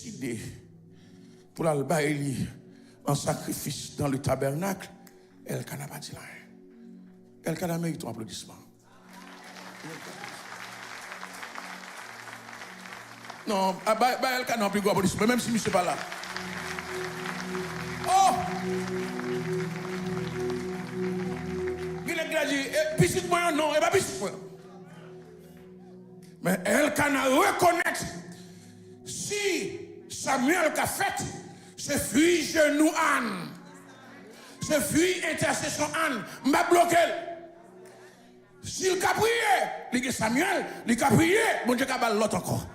décidé pour l'albaïli en sacrifice dans le tabernacle, Elkana pas dit là. Elkana mérite un applaudissement. Non, Elkana n'a plus gros applaudissement, même si je ne suis pas là. Oh! Il a dit, piscine moi non, et pas piscine moi. Mais Elkana reconnaît, si Samuel a fait, c'est fuir genou Anne. C'est fuir intercession Anne. M'a bloqué. S'il a prié, il a Samuel, il a prié, mon Dieu a battu l'autre encore.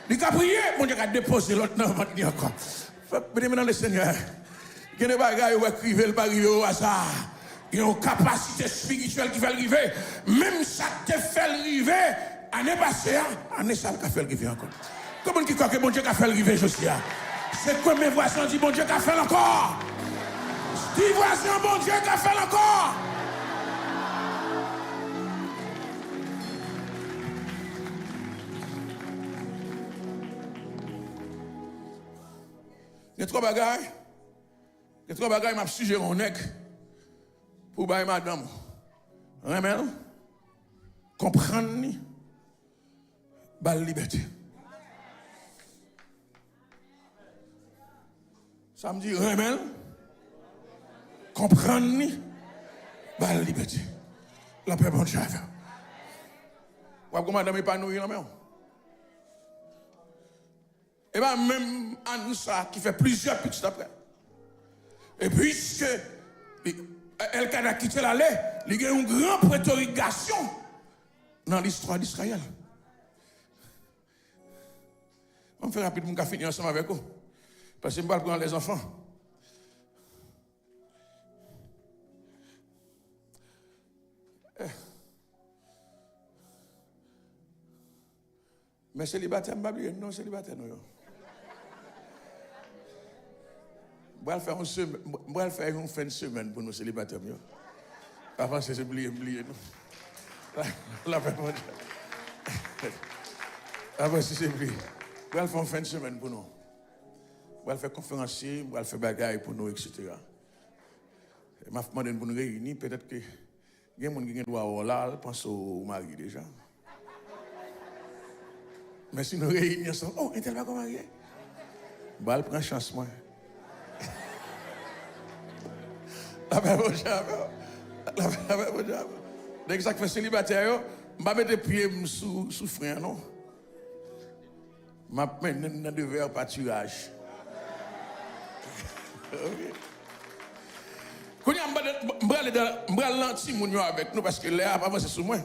Il a prié, mon Dieu a déposé l'autre dans le encore. Venez dans le Seigneur. Il y a des bagages qui ne pas arriver au hasard. Il y a une capacité spirituelle qui va arriver. Même ça te fait arriver, année passée, année ça te fait arriver encore. Comment qui croit que mon Dieu a fait arriver, Josia? C'est comme mes voisins disent, mon Dieu a fait encore. Dis voisins, mon Dieu a fait encore. Il y a trois bagages. Il y a trois bagages, m'a suggéré un nègre pour bailler madame. Remel, comprendre, la liberté. Ça me dit remel, comprendre, la liberté. La paix bon Dieu. Vous voyez comment madame épanouie là même. Et bien même Anoussa qui fait plusieurs petits après. Et puisque Elkana a quitté l'allée, il y a une grande prétorigation dans l'histoire d'Israël. On me fait rapidement qu'on finisse ensemble avec vous. Parce que je vais prendre les enfants. Mais célibataire, je ne vais pas non, célibataire, non. Je vais faire une fin de semaine pour nos célibataires. Avant, c'est oublié. La Avant, c'est oublié. Je vais faire une fin de semaine pour nous. Je vais faire conférencier, je vais faire bagaille pour nous, etc. Je vais demander pour nous réunir. Peut-être que il y a des gens qui doivent avoir là, pense au mari déjà. Mais si nous réunissons, oh, un tel va comment marier? Je vais prendre chance, moi. La paix au diable. La paix au diable. Dès que ça fait célibataire, je vais mettre les pieds sous frein, non? Je vais mettre dans de verre pâturage. Quand je vais aller dans l'anti-mounio avec nous, parce que là, avant, c'est sous moi.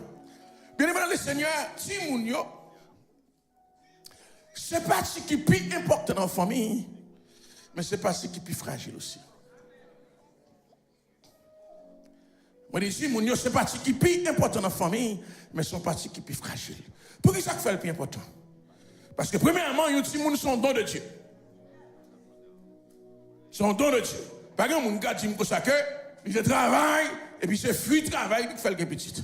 Bien évidemment, le Seigneur, Timounio, c'est pas ce qui est plus important dans la famille, mais c'est pas ce qui est plus fragile aussi. Moi, je dis, mon c'est pas ce qui est plus important dans la famille, mais c'est pas ce qui est plus fragile. Pourquoi ça fait le plus important? Parce que premièrement, les gens sont don de Dieu. Son don de Dieu. Par exemple, mon gars dit que il travaille, et puis c'est fuit travail qui fait le petit.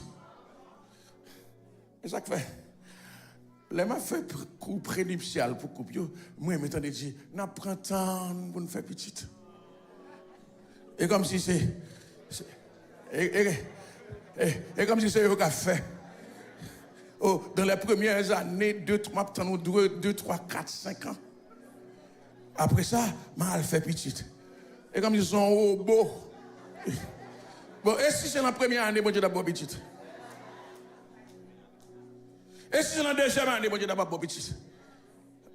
Et ça fait. Les m'a fait coup prénuptial pour couper. Moi, je m'étais dit, n'a prend temps pour nous faire petite. Et comme si c'est. Et comme si c'est eux qui ont fait. Oh, dans les premières années, 2, 3, 4, 5 ans. Après ça, je fait petite. Et comme ils sont robots. Bon, et si c'est la première année, bon Dieu d'abord petite. Et si c'est la deuxième année, bon Dieu d'abord petite.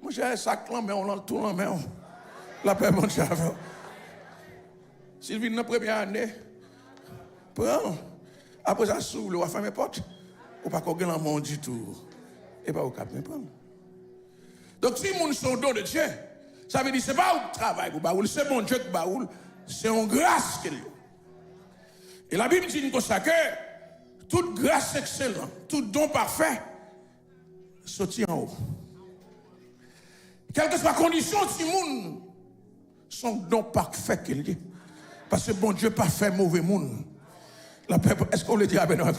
Moi, j'ai un sac là, mais on l'a tout en main. La paix, mon Dieu. S'il vient dans la première année, prends. Après ça, sous le ferme les portes. Ou pas qu'on gagne le monde du tout. Et pas au cap, mais prendre. Donc, si les gens sont don de Dieu, ça veut dire que ce n'est pas un travail pour Baoul, c'est mon Dieu qui Baoul, c'est une grâce qu'il y a. Et la Bible dit comme ça que toute grâce excellente, tout don parfait, sortit en haut. Quelle que soit la condition, si monde, son don parfait qu'il y a. Parce que bon Dieu parfait, mauvais monde. Est-ce qu'on le dit à Benoît?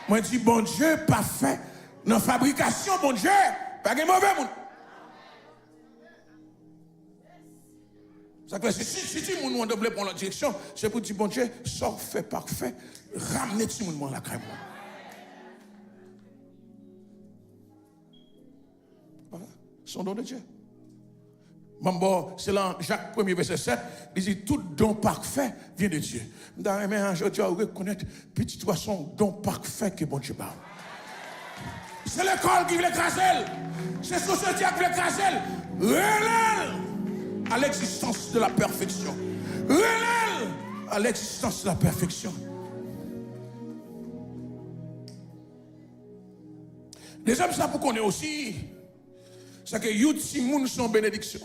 Moi, je dis bon Dieu parfait, dans la fabrication, bon Dieu, pas de mauvais monde. Ça fait si tu moun doble pour la direction, c'est pour dire bon Dieu, sort fait parfait, ramener tout le monde la crème. Voilà, son don de Dieu. Bon, c'est là Jacques 1er verset 7, il dit tout don parfait vient de Dieu. Mais aujourd'hui, on reconnaître petit toi son don parfait que bon Dieu parle. C'est l'école qui veut l'écraser, c'est la société qui veut l'écraser. Relève à l'existence de la perfection. Relève à l'existence de la perfection. Deuxième ça pour qu'on ait aussi, c'est que les gens sont bénédiction.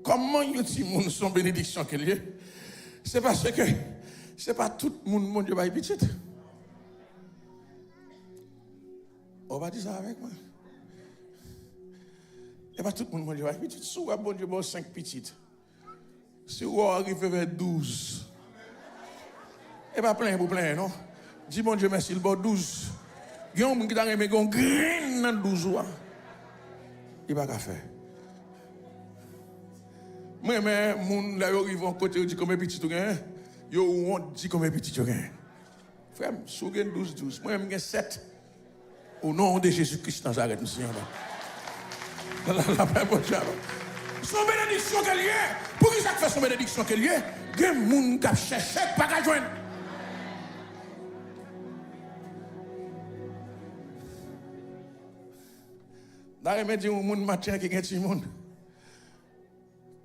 Comment les gens sont bénédiction qu'il y a? C'est parce que c'est pas tout le monde, mon Dieu, va y petit. On va dire ça avec moi. Et pas tout le monde, mon Dieu, va y petit. Si vous avez bon Dieu, 5 petites. Si vous arrivez vers 12. Et pas plein pour plein, non? Dis bon Dieu, merci, il va 12. Il y a un monde qui t'a remis un grain dans 12 ans. Il va pas faire. Moi, mais moun là yo arrive en côté dit combien petit tu gagnes. Yo on dit combien petit tu gagnes. Frère, sou gagne 12. Moi même 7. Au nom de Jésus-Christ Nazareth, monsieur. La paix pour Dieu. Son bénédiction qu'elle y est. Pour qui ça fait son bénédiction qu'elle y est? Il y a des gens qui cherchent pas qu'à joindre. D'ailleurs, je dis au monde matin qui est Timoun.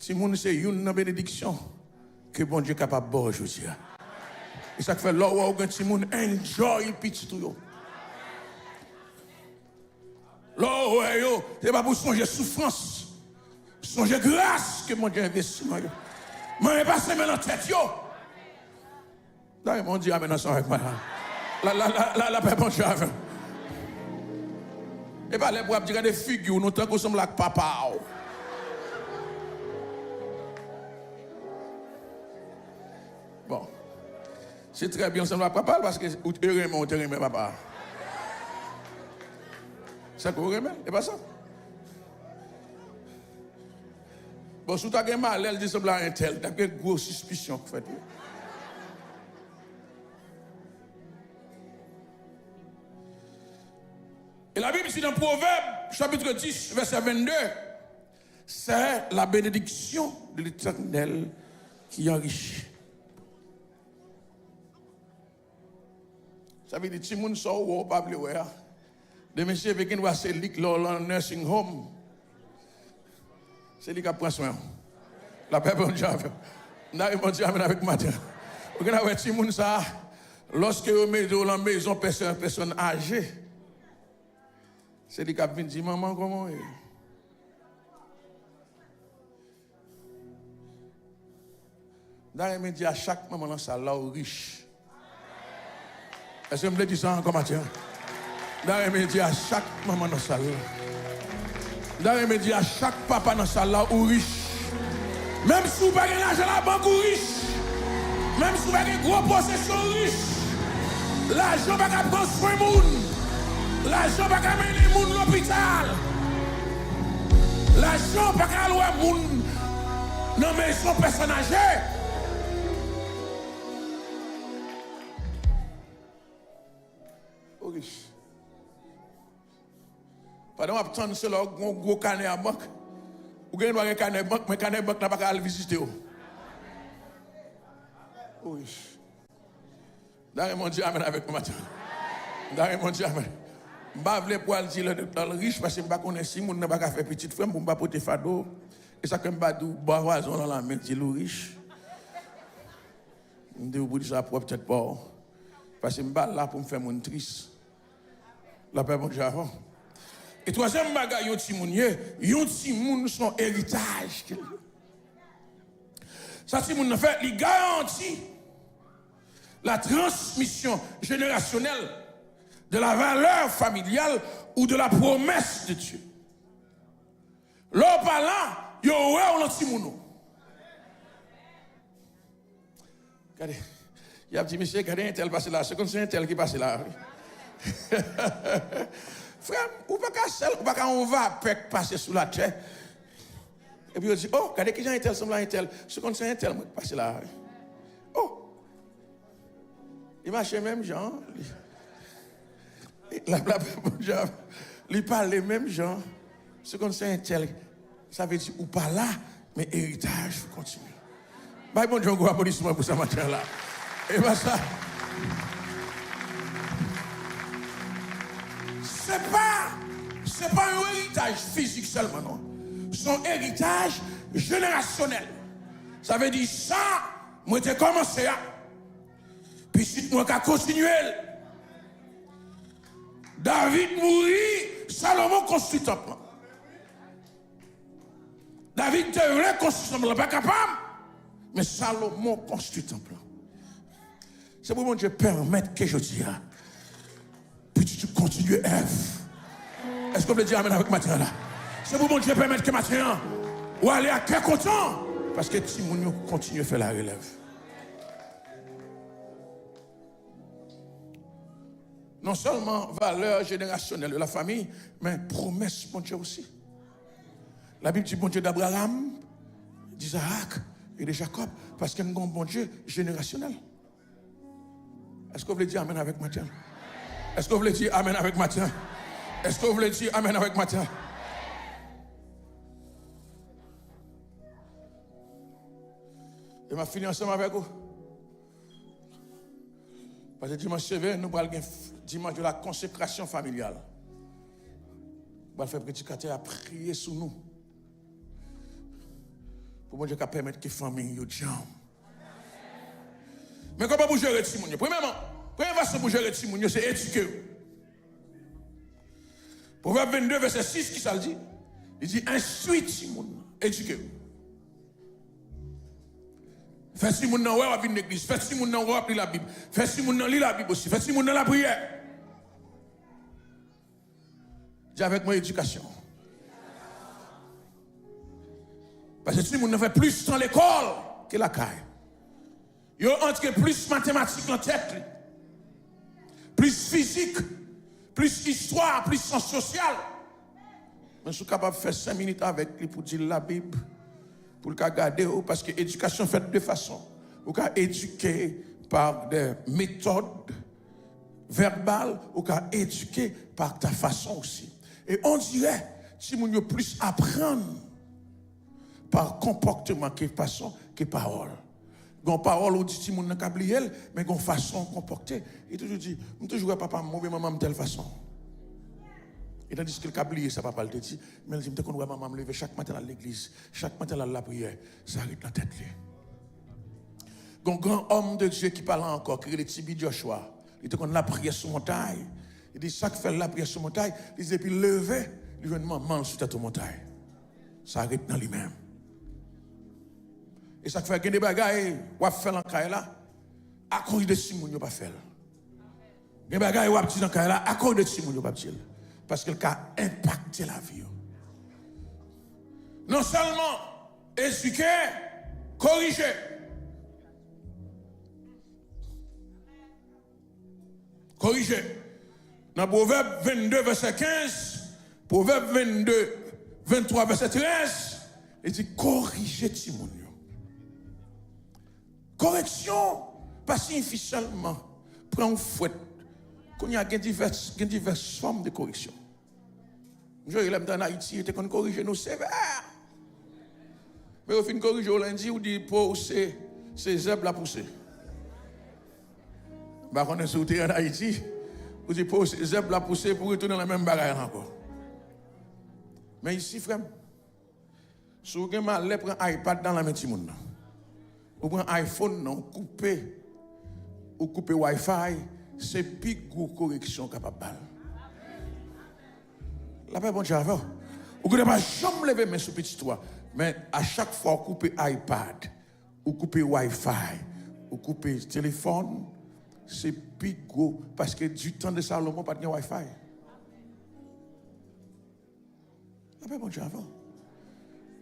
Timoun, c'est une bénédiction que bon Dieu est capable de boire aujourd'hui. Et ça fait là où Timoun enjoy petit tout. Là où c'est pas pour songer souffrance, songer grâce que mon Dieu investit. Mais pas se mettre dans la tête. D'ailleurs, mon Dieu, amène ensemble avec moi. La paix, bon Dieu. Et pas les pour dire des figures, nous tant qu'on sommes là papa. Bon. C'est très bien ensemble avec papa parce que vous aimez papa. C'est quoi vous aimez? C'est pas ça? Bon, si tu as mal, elle dit semble un tel, tu as une grosse suspicion que fait. Et la Bible dit dans Proverbe, chapitre 10, verset 22, c'est la bénédiction de l'Éternel qui enrichit. Ça veut dire que si moun sort ou pas bleu, de monsieur avec qui va se lik dans nursing home, c'est lui qui prend soin. La paix bon Dieu. N'arrive bon Dieu avec matin. Vous avez si moun ça, lorsque vous mettez dans la maison personne âgée. C'est lui qui a dit, maman, comment est? Dans les dit à chaque maman dans sa là riche. Est-ce que vous me dites ça encore, Mathieu? Dans les dit à chaque maman dans sa là. Dans les dit à chaque papa dans sa là ou riche. Même si vous n'avez pas l'argent à la banque ou riche. Même si vous avez une grosse possession riche. L'argent va pas prendre soin de monde. L'argent va pas mener les gens à l'hôpital. L'argent va pas aller les gens dans la maison personne âgée. Oh riche. Pendant que vous avez un gros canet à banque, vous avez un canet à banque, mais le canet à banque n'a pas qu'à le visiter. Oh riche. Dans mon Dieu, amen avec moi maintenant. Dans mon Dieu, amen. Je ne veux pas dire dans le riche parce que je ne connais pas si je ne pas faire petite femme pour ne pas porter fado. Et ça, comme je dis, bois dans la main, c'est le riche. Je dis, vous dites ça peut-être pas. Parce que je suis là pour me faire mon triste. La paix, bon Dieu, avant. Et troisième bagage, yon ti moun son héritage. Ça, si moun fait, il garantit la transmission générationnelle de la valeur familiale ou de la promesse de Dieu. L'on parlant, yo ouais ou ti moun. Regardez, il y a un petit monsieur, regardez un tel passé là, c'est comme si un tel qui passe là. Frère, ou pas qu'à on va passer sous la terre. Et puis, il dit, oh, regardez qui j'ai un tel, semble un tel. Ce qu'on sait un tel, moi, passer là. Oh, il marchait même gens. Il parle les mêmes gens. Ce qu'on sait un tel, ça veut dire, ou pas là, mais héritage, faut continuer. Bye, bon Dieu, un gros applaudissement pour ce matin-là. Et bien ça, c'est pas un héritage physique seulement, non. Son héritage générationnel. Ça veut dire ça, moi j'ai commencé à. Puis si moi j'ai continué. David mourit, Salomon construit un temple. David devrait construire un temple, pas capable. Mais Salomon construit un temple. C'est pour mon Dieu permettre que je dise, puis tu continues F. Est-ce que vous voulez dire amen avec matin là? C'est pour mon Dieu permettre que matin, ou aller à cœur content, parce que Timounio continue à faire la relève. Non seulement valeur générationnelle de la famille, mais promesse mon Dieu aussi. La Bible dit bon Dieu d'Abraham, d'Isaac et de Jacob, parce qu'il y a un bon Dieu générationnel. Est-ce que vous voulez dire amen avec matin? Est-ce que vous voulez dire amen avec matin? Est-ce que vous voulez dire amen avec matin? Et ma fini ensemble avec vous. Parce que dimanche sévère, nous allons dimanche de la consécration familiale. Nous allons faire prédicateur à prier sur nous. Pour que Dieu permette que la famille ait jam. Mais comment vous gérer Timounio? Premièrement, première façon pour gérer Timounio, c'est éduquer. Proverbe 22, verset 6, qui ça le dit? Il dit, instruis Timounio, éduquer. Fais si moun nan wè wap vin l'église, fais si moun nan wap li la Bible, fais si moun nan li la Bible aussi, fais si moun nan la prière. Dis avec moi éducation. Parce que si moun nan fait plus dans l'école que la caille. Yo entre plus mathématiques dans tête, plus physique, plus histoire, plus sciences sociales. Mais je suis capable de faire 5 minutes avec lui pour dire la Bible. Pour le garder, parce que l'éducation fait de deux façons. Vous pouvez éduquer par des méthodes verbales, vous pouvez éduquer par ta façon aussi. Et on dirait, si vous plus apprendre par comportement que façon que parole. Gon parole ou dit si moun nan ka oublier, mais gon façon comporter. Il toujours dit, moi toujours papa mauvais maman de telle façon. Et tandis que le câblier, ça papa le dit, mais il dit, quand maman me lever chaque matin à l'église, chaque matin à la prière, ça arrive dans la tête. Un grand homme de Dieu qui parle encore, qui est le Tibi Joshua, il dit qu'on la prière sur montagne. Il dit, chaque fait la prière sur montagne, il dit, puis lever, il dit, maman sur ta montagne. Ça arrive dans lui-même. Et ça fait des bagailles, ou faire dans le là, à cause de Simon, il pas faire. Des bagailles, ou dire dans le là, à cause de Simon, il pas dire. Parce que le a impacté la vie. Non seulement éduquer, corriger. Corriger. Dans Proverbe 22, verset 15, Proverbe 22, 23, verset 13, il dit corriger Timonio. Correction, pas signifie seulement prendre une fouette. Il y a diverses formes de correction. Je l'aime dans Haïti, il qu'on corrige nous sévère. Mais au fin de corriger au lundi, on dit pour c'est zèbre la poussée. Par contre, si vous êtes en Haïti, on dit pour c'est zèbre la poussée pour retourner dans la même bagaille encore. Mais ici, frère, si vous avez mal, prendre un iPad dans la main de monde. Ou prendre un iPhone, non, ou couper Wi-Fi. C'est plus gros correction capable. La paix, bon Dieu, vous ne pouvez pas jamais lever mes sous petit toit, mais à chaque fois, vous coupez iPad, vous coupez Wi-Fi, vous coupez téléphone, c'est plus gros parce que du temps de Salomon, pas de Wi-Fi. La paix, bon Dieu,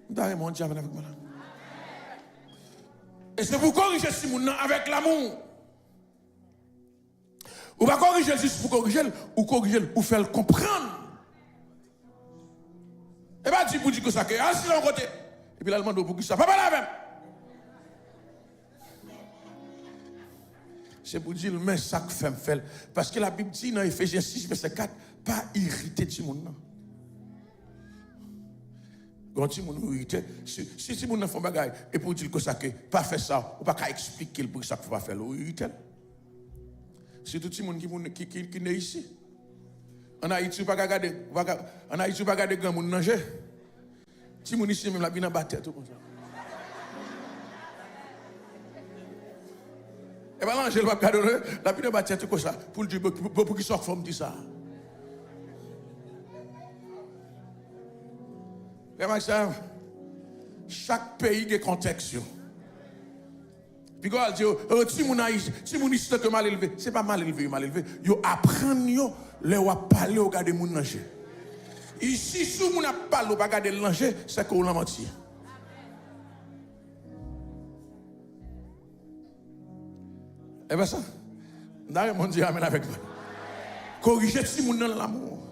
vous avez mon Dieu avec moi. Et c'est pour corriger ce monde avec l'amour. Ou pas corriger juste pour corriger, ou faire le comprendre. Et pas dire pour dire que ça, que assis dans le côté. Et puis là, il demande pour qui ça? Papa, là même. C'est pour dire, mais ça que fait. Parce que la Bible dit dans Ephésiens 6, verset 4, pas irriter tout le monde. Quand tu es irrité, si tu es fait bagaille, et pour dire que ça, pas faire ça, ou pas expliquer pour ça qu'il faut pas faire, ou irrité. C'est tout le monde qui est ici. En Haïti, pas regarder, en Haïti, pas regarder grand monde nager. Si mon ici même la vie dans la tête tout comme ça. Et bien l'angèle va regarder la vie dans la tête tout comme ça pour dire pour qu'il soit forme dit ça. Et ça, chaque pays a un contexte. Puis quand on dit, si mon ici est mal élevé, ce n'est pas mal élevé, ils apprennent les parler au gars de mon nager. Ici, si on n'a pas le bagage de l'ange, c'est qu'on l'a menti. Et bien ça, d'ailleurs, mon Dieu, amène avec moi. Corriger si mon dans l'amour.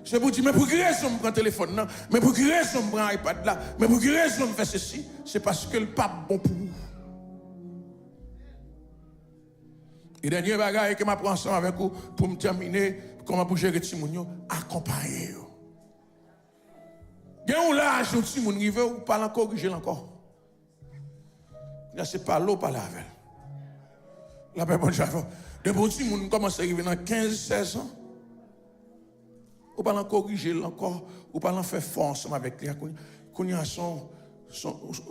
C'est pour dire, mais pour quelle raison je prends le téléphone, non? Mais pour quelle raison je prends l'iPad là? Mais pour quelle raison je fais ceci? C'est parce que le pape bon pour vous. Et dernier bagage que je prends ensemble avec vous pour me terminer, comment pour gérer Timounio, accompagner. Il y a un lâche, si mon rive ou pas encore corriger encore. C'est pas l'eau, pas la veille. La paix bonne chose. De bon si mon commence à arriver dans 15-16 ans. Ou pas encore corriger encore, ou pas faire force avec lui. Qu'on y a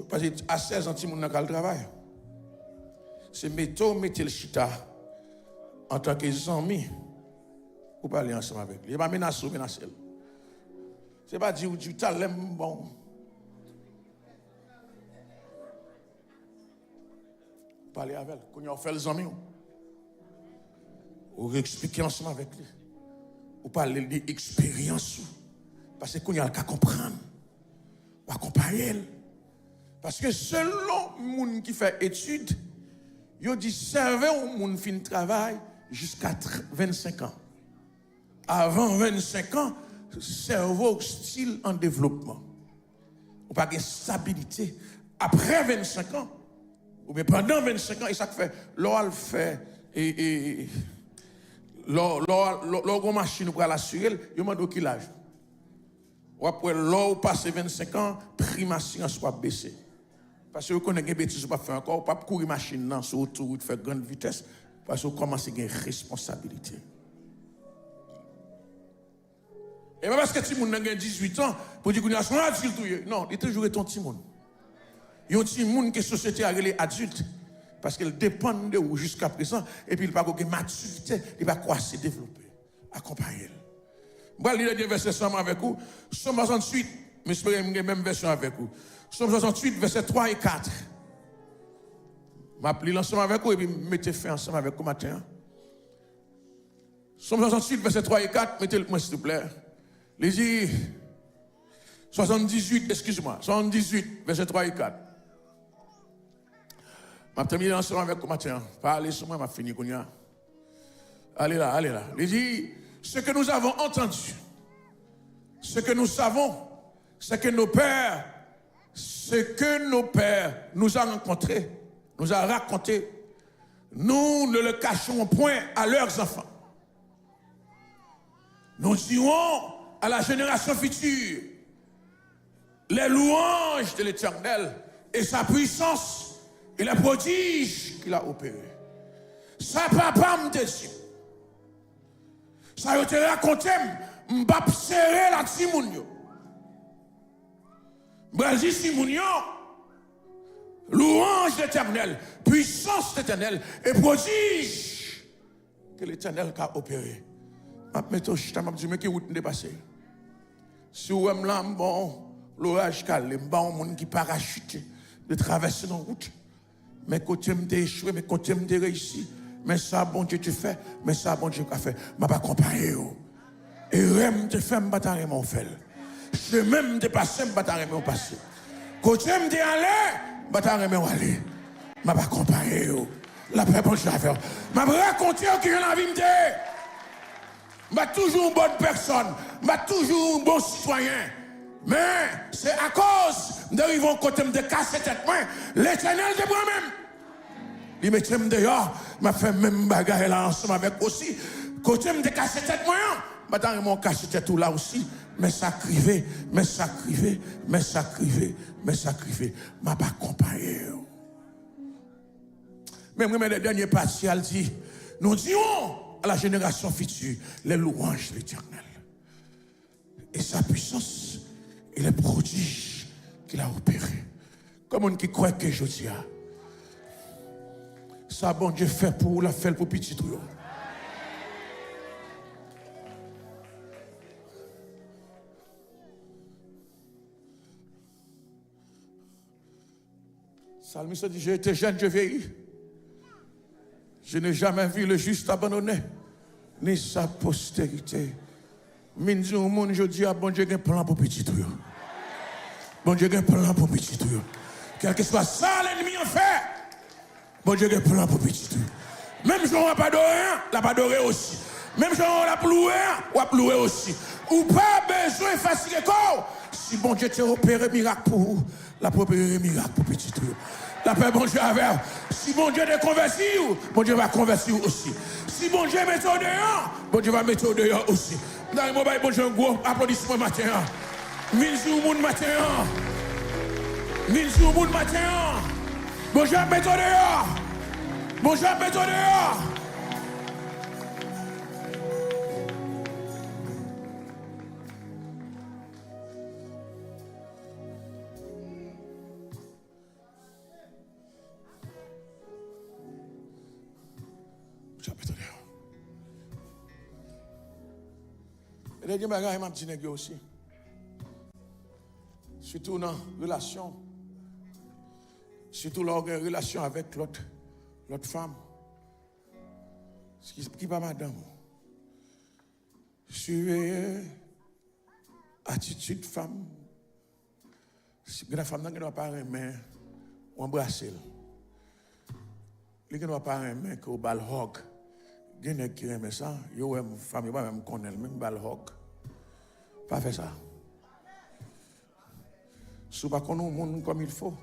parce que à 16 ans, mon n'a pas le travail. C'est mettre le chita en tant que ami ou parler ensemble avec lui. Il va menacer ou menacer. C'est pas dire du talent bon. Parler avec elle. Quand on fait les amis, ou expliquer ensemble avec lui. Ou parler d'expérience. Parce que qu'on y a qu'à comprendre. Ou accompagner. Parce que selon les gens qui fait études, ils disent servez au monde fin de travail jusqu'à 25 ans. Avant 25 ans, cerveau style en développement. Ou pas de stabilité. Après 25 ans, ou bien pendant 25 ans, et ça fait, l'on fait, l'on machine pour l'assurer, il m'a dit qu'il âge. Ou après, l'on passe 25 ans, prime assurance soit baissé. Parce que vous connaissez des bêtises, vous ne pouvez pas faire encore, vous ne pouvez pas courir machine sur autoroute, faire grande vitesse, parce que vous commencez à avoir une responsabilité. Et pas parce que tu as 18 ans, pour dire que tu es un adulte. Non, il est toujours ton petit monde. Il y a un petit monde que la société a relé adulte. Parce qu'elle dépend de vous jusqu'à présent. Et puis il n'y a pas de maturité, il va croître, développer. Accompagner. Je vais lire le verset ensemble avec vous. Somme 68, mais je vais la même version avec vous. Somme 68, verset 3 et 4. Je vais lire l'ensemble avec vous et puis mettez fin ensemble avec vous matin. Somme 68, verset 3 et 4, mettez-le moi s'il vous plaît. Les 78, excuse-moi, 78, verset 3 et 4. Je vais terminer ensemble avec vous matin. Parlez sur moi, je vais finir. Allez là, allez là. Les ce que nous avons entendu, ce que nous savons, c'est que nos pères, nous ont rencontrés, nous ont raconté, nous ne le cachons point à leurs enfants. Nous dirons à la génération future les louanges de l'Éternel et sa puissance et les prodiges qu'il a opérés. Ça, papa me dit. Ça a été raconté, m'bap serrer la timounio. M'brazil timounio, louange de l'Éternel, puissance de l'Éternel et prodige que l'Éternel a opéré. Je vais mettre au chita, je vais dire, mais qui route dépassée? Si vous avez là, bon, l'orage calme, bon, monde qui parachute, de traverser nos routes. Mais côté me échoué, mais côté me réussi. Mais ça, bon Dieu, tu fais, mais ça, bon Dieu, tu fait. Je vais accompagner. Et même te fait, je vais mon fait. Je même te passer, je vais mon passer. Côté me aller, je vais aller. Je vais accompagner. La paix, bon Dieu, à faire. Je vais raconter qui est la vie de je suis toujours une bonne personne, je suis toujours un bon citoyen. Mais c'est à cause d'arriver côté de casser tête moi, l'Éternel de moi-même. Il m'a dit dehors, m'a fait même bagarre là ensemble avec aussi. Côté de casser tête moi, maintenant mon caché tête tout là aussi, mais ça crivé, mais ça crivé, mais ça crivé, mais ça crivé, m'a pas accompagné. Même le dernier partial dit, nous disons à la génération future les louanges de l'Éternel. Et sa puissance et les prodiges qu'il a opérés. Comme on qui croit que je dis, ça bon Dieu fait pour la faire pour petit tout. Salmiste dit, j'ai été jeune, je vieillis. Je n'ai jamais vu le juste abandonné, ni sa postérité. Minzi au monde, je dis, bon Dieu, il y a un plan pour petit tout. Bon Dieu, il y a un plan pour petit tout. Quel que soit ça, l'ennemi en fait. Bon Dieu, il y a un plan pour petit tout. Même si on n'a pas adoré, l'a pas adoré aussi. Même si on l'a ploué, on a ploué aussi. Ou pas besoin de fatiguer corps. Si bon Dieu t'a opéré miracle pour vous, la peut opérer miracle pour petit tout. La paix, bon Dieu, avec. Si bon Dieu te convertit, bon Dieu va convertir aussi. Si bon Dieu met au dehors, bon Dieu va mettre au dehors aussi. Dans le mobile, bon Dieu, un gros applaudissement matin. Minzi au monde matin. Minzi au monde matin. Bon Dieu va mettre au dehors. Bon Dieu va mettre au dehors. Et les bagages, m'a petit nègre aussi. Surtout dans la relation. Surtout dans la relation avec l'autre femme. Qui n'est pas madame. Surveiller attitude femme. Si la femme n'a pas aimer, on embrasse. Elle n'a pas aimer que au bal hog. Il y a qui aime ça. Il y a une femme qui même connaît même bal hog. Pas faire ça. Si vous ne connaissez pas le monde comme il faut,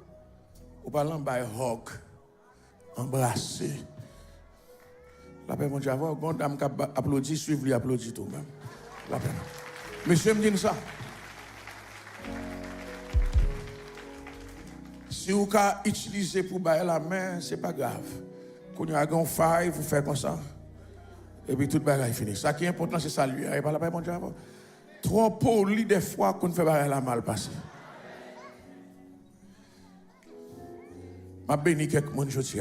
vous parlez de hug, embrasser. La paix, mon Dieu, avoir une dame qui applaudit, suivre lui, applaudit tout même. La paix. Monsieur me dit ça. Si vous pouvez utiliser pour bailler la main, ce n'est pas grave. Quand vous avez un faille, vous faites comme ça. Et puis tout le bagage est fini. Ça qui est important, c'est ça lui. Et par la paix, mon Dieu, trop poli des fois qu'on fait bailler la mal passer. Je bénis quelques monde aujourd'hui.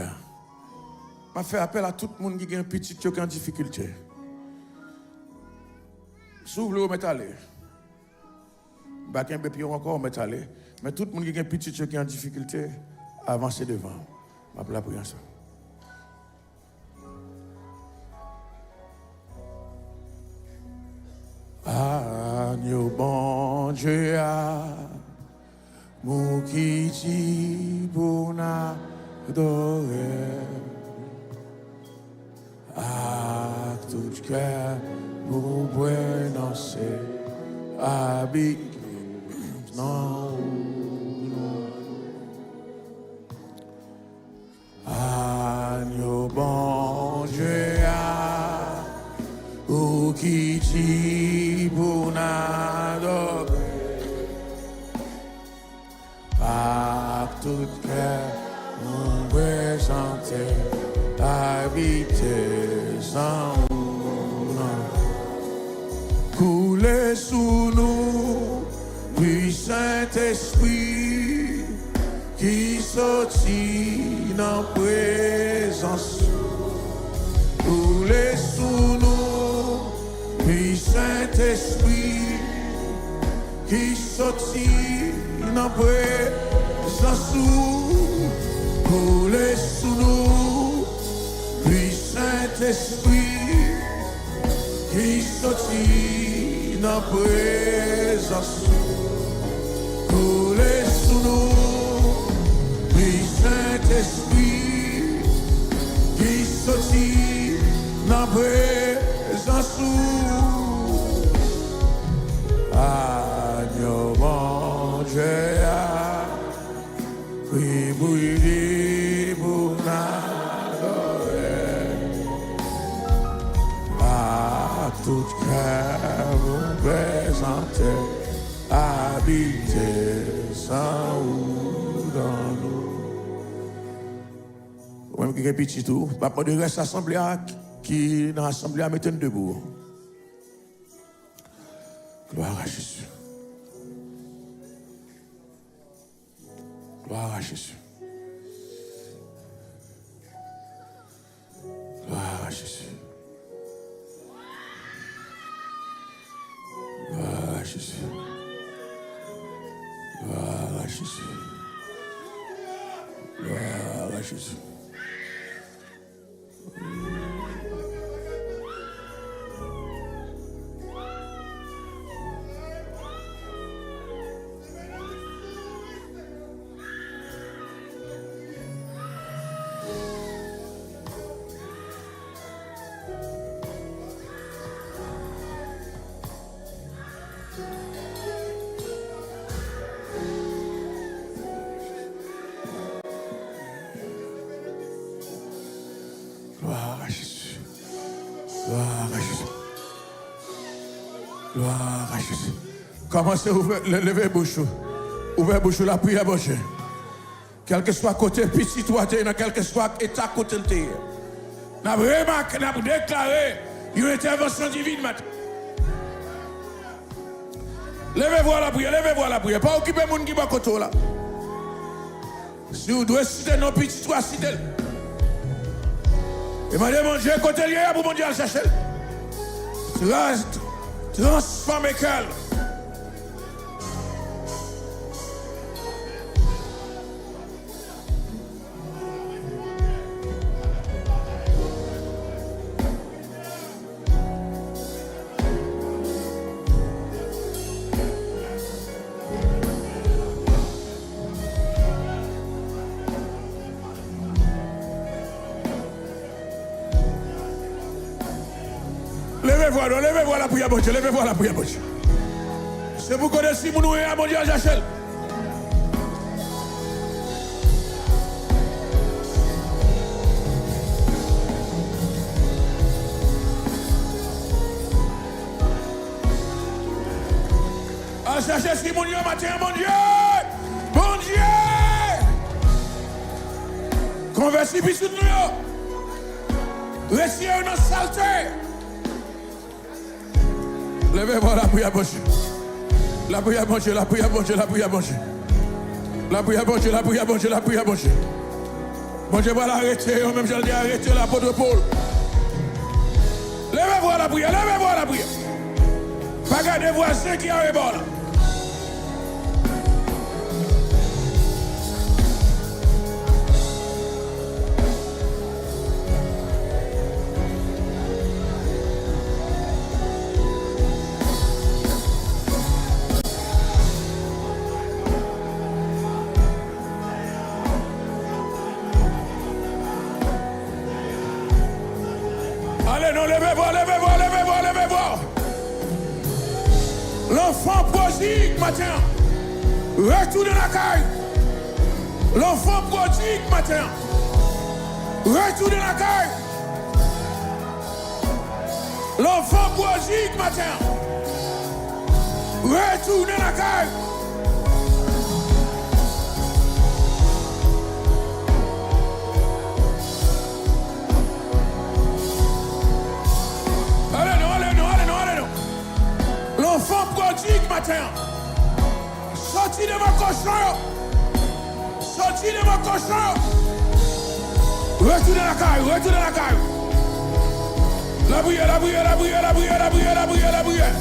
Je fais appel à tout le monde qui a un petit qui est en difficulté. S'ouvre le métal. Je ne vais pas encore métal. Mais tout le monde qui a un petit qui est en difficulté, avancez devant. Je vais la prier ça. Agneau bon Dieu, mon qui dit bon adorer, à tout cœur, mon bon danser, habiter dans agneau bon Dieu, ou qui dit bon adorer. Par tout cœur, on veut chanter, habiter sans nous. Couler sous nous, puissant esprit, qui sortit dans la présence. Couler sous nous, puissant esprit, qui sortit dans la présence. Couler sous nous, puissant esprit, qui sortit dans la présence. Couler sous nous, puissant esprit, qui sortit dans la présence. Agneau bon Oui, oui, pour n'adorer. À tout cœur vous présenter, habiter sans ou dans nous. Même qui est petit tout, papa de reste assemblée qui dans l'assemblée à mettre debout. Gloire à Jésus. Gloire à Jésus. Gloire à Jésus. Gloire à Jésus. Gloire à Jésus. Gloire à Jésus. Gloire à Jésus. Gloire à Jésus. Gloire à Jésus. Commencez à lever bouche. Ouvrez bouche la prière, bon Dieu. Quel que soit côté petit, toi, dans quel que soit état côté de terre. Nous avons remarqué, nous avons déclaré une intervention divine maintenant. Levez-vous à la prière, levez-vous à la prière. Pas occuper les gens qui sont à côté là. Si vous devez citer nos petits, toi, citez-le. Et m'a demandé côté lié pour mon Dieu à chercher. Transforme qu'elle. Levez-vous à la prière, mon Dieu, levez-vous à la prière, mon Dieu. C'est pour connaître si vous nous à mon Dieu à Jachel. À chercher si mon Dieu matin, mon Dieu, mon Dieu. Conversi puis sous nous. Laissez une saleté. Levez-vous la prière, mon Dieu. La prière, mon Dieu, la prière, mon Dieu, la prière, mon Dieu. La prière, mon Dieu, la prière, mon Dieu, la prière, mon Dieu. Mon Dieu va l'arrêter, même je le dis arrêter l'apôtre Paul. Levez-vous la prière, levez-vous la prière. Pas garder voisin qui arrivent là. Allez, non, levez-vous, levez-vous, levez-vous, levez-vous. L'enfant prodigue matin, retourne la caille. L'enfant prodigue matin, retourne la caille. L'enfant prodigue matin, retourne la caille. L'enfant prodigue matin, sorti de ma cochon, sorti de ma cochon, retourne la caille, retourne la caille. La prière, la prière, la prière, la prière, la prière, la prière, la prière.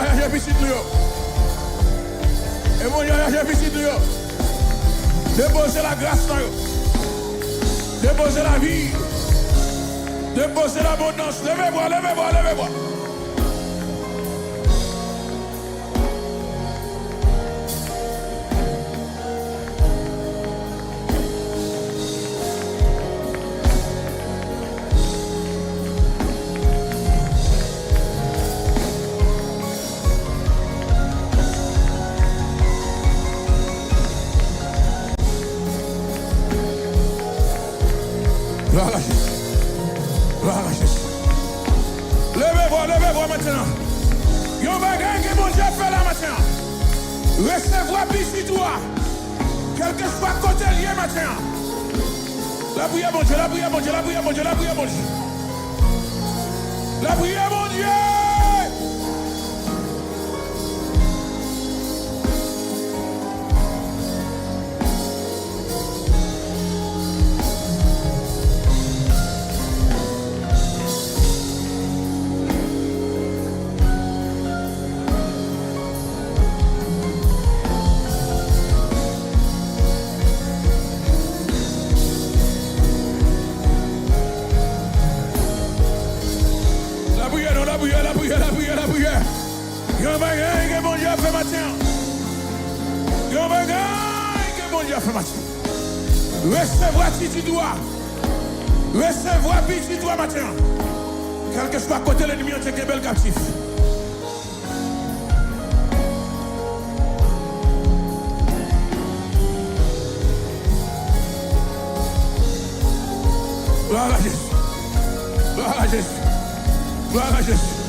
lâcher petit nous. Et bon Dieu lâcher petit nous. Déposer la grâce dans eux. Déposer la vie. Déposer l'abondance. Levez-moi, levez-moi, levez-moi. Gloire à Jésus. Gloire à Jésus. Levez-vous, levez-vous maintenant. Yon bagay que mon Dieu fait là maintenant. Recevez-vous ici toi. Quel que soit côté lié maintenant. La prière mon Dieu, la prière mon Dieu, la prière mon Dieu, la prière mon Dieu. La prière mon Dieu. La prière. Yon bagay que mon Dieu a fait matin. Yon bagay que mon Dieu a fait matin. Recevez-moi si tu dois. Recevez-moi si tu dois matin. Quel que soit côté l'ennemi, on est bel captif. Gloire à Jésus. Gloire à Jésus. Gloire à Jésus.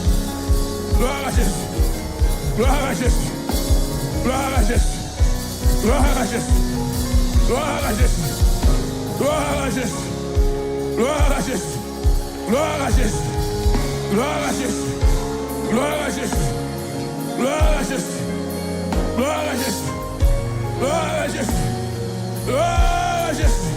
Gloire à Jésus. Gloire à Jésus. Gloire à Jésus. Gloire à Jésus. Gloire à Jésus. Gloire à Jésus. Gloire à Jésus. Gloire à Jésus. Gloire à Jésus. Gloire à Jésus. Gloire à Jésus. Gloire à Jésus. Gloire à Jésus. Gloire à Jésus.